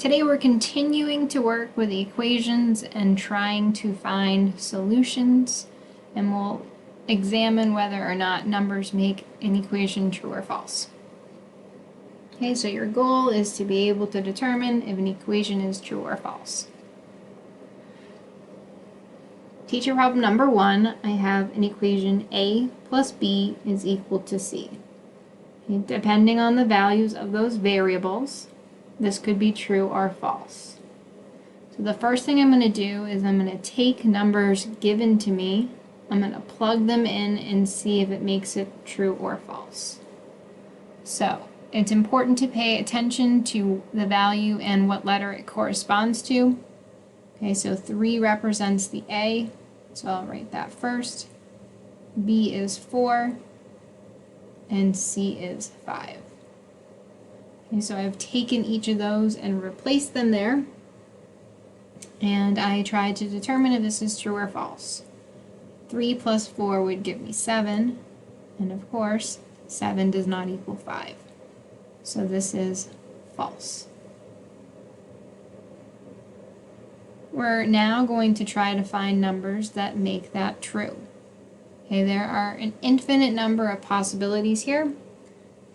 Today we're continuing to work with the equations and trying to find solutions, and we'll examine whether or not numbers make an equation true or false. Okay, so your goal is to be able to determine if an equation is true or false. Teacher problem number 1, I have an equation A plus B is equal to C. Okay, depending on the values of those variables, this could be true or false. So the first thing I'm going to do is I'm going to take numbers given to me, I'm going to plug them in and see if it makes it true or false. So it's important to pay attention to the value and what letter it corresponds to. Okay, so 3 represents the A, so I'll write that first. B is 4, and C is 5. Okay, so I've taken each of those and replaced them there, and I tried to determine if this is true or false. 3 plus 4 would give me 7, and of course 7 does not equal 5. So this is false. We're now going to try to find numbers that make that true. Okay, there are an infinite number of possibilities here.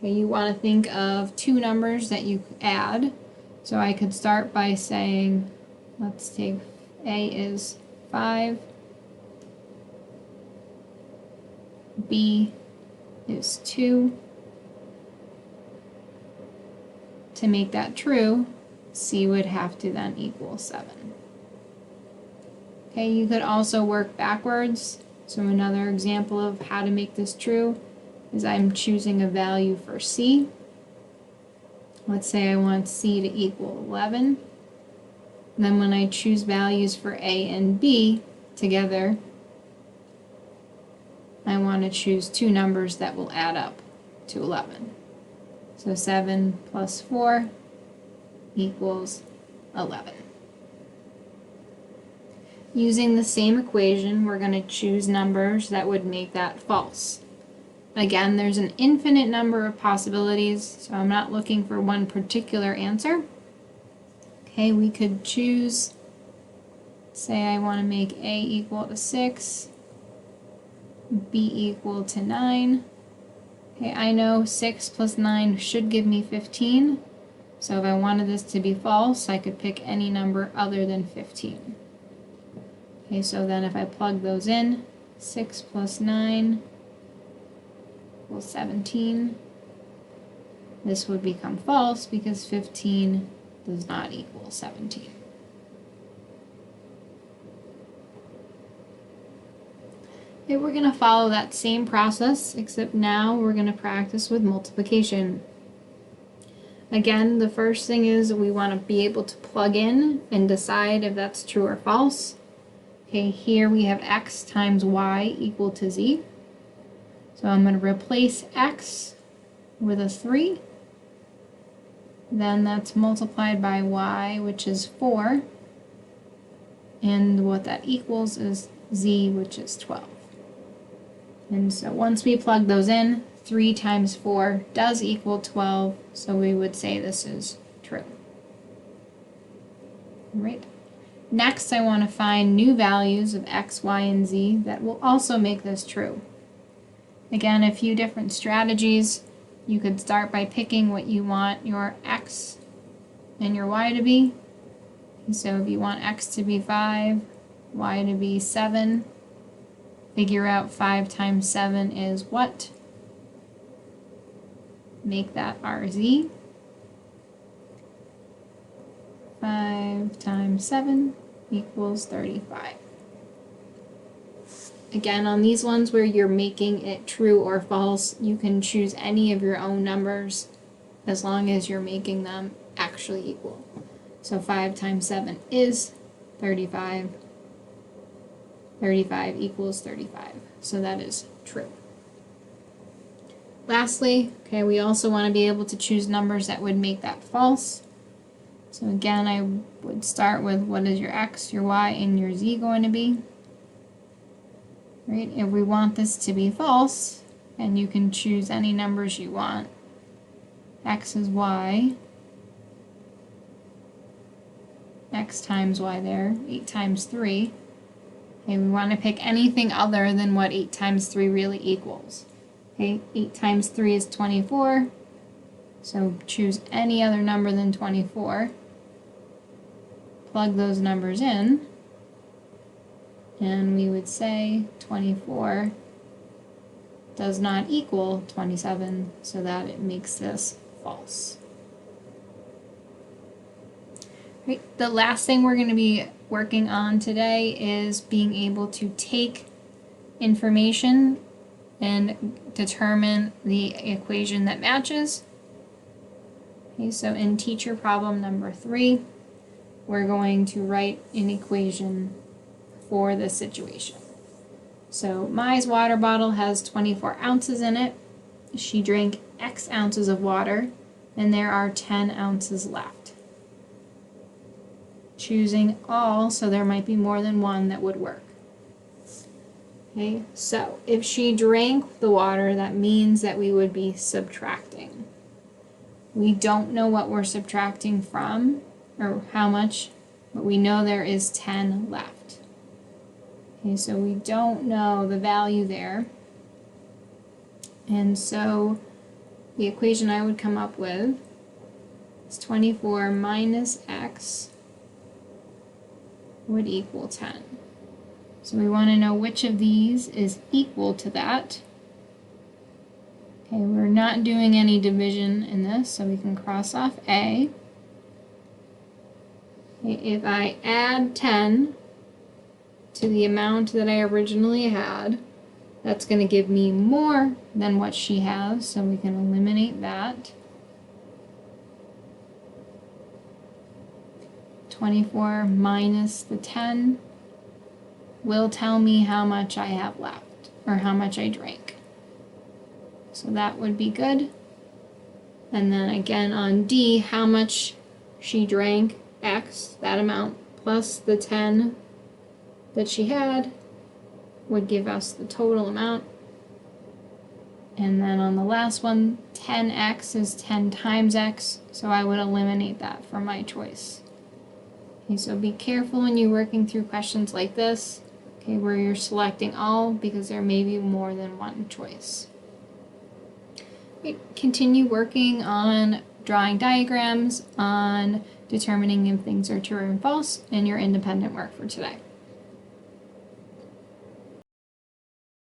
Okay, you want to think of 2 numbers that you could add. So I could start by saying, let's take A is 5, B is 2. To make that true, C would have to then equal 7. Okay, you could also work backwards. So another example of how to make this true is I'm choosing a value for C. Let's say I want C to equal 11. Then when I choose values for A and B together, I want to choose 2 numbers that will add up to 11. So 7 plus 4 equals 11. Using the same equation, we're going to choose numbers that would make that false. Again, there's an infinite number of possibilities, so I'm not looking for one particular answer. Okay, we could choose, say I want to make A equal to 6, B equal to 9. Okay, I know 6 plus 9 should give me 15, so if I wanted this to be false, I could pick any number other than 15. Okay, so then if I plug those in, 6 plus 9 equals 17. This would become false because 15 does not equal 17. Okay, we're going to follow that same process, except now we're going to practice with multiplication. Again, the first thing is we want to be able to plug in and decide if that's true or false. Okay, here we have x times y equal to z. So I'm going to replace x with a 3. Then that's multiplied by y, which is 4. And what that equals is z, which is 12. And so once we plug those in, 3 times 4 does equal 12, so we would say this is true. All right. Next, I want to find new values of x, y, and z that will also make this true. Again, a few different strategies. You could start by picking what you want your x and your y to be. And so if you want x to be 5, y to be 7, figure out 5 times 7 is what? Make that RZ. 5 times 7 equals 35. Again, on these ones where you're making it true or false, you can choose any of your own numbers as long as you're making them actually equal. So 5 times 7 is 35. 35 equals 35. So that is true. Lastly, okay, we also want to be able to choose numbers that would make that false. So again, I would start with what is your x, your y, and your z going to be. Right? If we want this to be false, and you can choose any numbers you want, x is y, x times y there, 8 times 3. Okay, we want to pick anything other than what 8 times 3 really equals. Okay, 8 times 3 is 24, so choose any other number than 24. Plug those numbers in, and we would say 24 does not equal 27, so that it makes this false. Right. The last thing we're going to be working on today is being able to take information and determine the equation that matches. Okay, so in teacher problem number 3, we're going to write an equation for this situation. So Mai's water bottle has 24 ounces in it. She drank X ounces of water, and there are 10 ounces left. Choosing all, so there might be more than one that would work. Okay, so if she drank the water, that means that we would be subtracting. We don't know what we're subtracting from, or how much, but we know there is 10 left. Okay, so we don't know the value there. And so the equation I would come up with is 24 minus x would equal 10. So we want to know which of these is equal to that. Okay, we're not doing any division in this, so we can cross off A. Okay, if I add 10 to the amount that I originally had, that's going to give me more than what she has, so we can eliminate that. 24 minus the 10 will tell me how much I have left, or how much I drank. So that would be good. And then again on D, how much she drank, X, that amount, plus the 10 that she had, would give us the total amount. And then on the last one, 10x is 10 times x, so I would eliminate that for my choice. Okay, so be careful when you're working through questions like this, okay, where you're selecting all, because there may be more than one choice. Okay, continue working on drawing diagrams, on determining if things are true or false, in your independent work for today.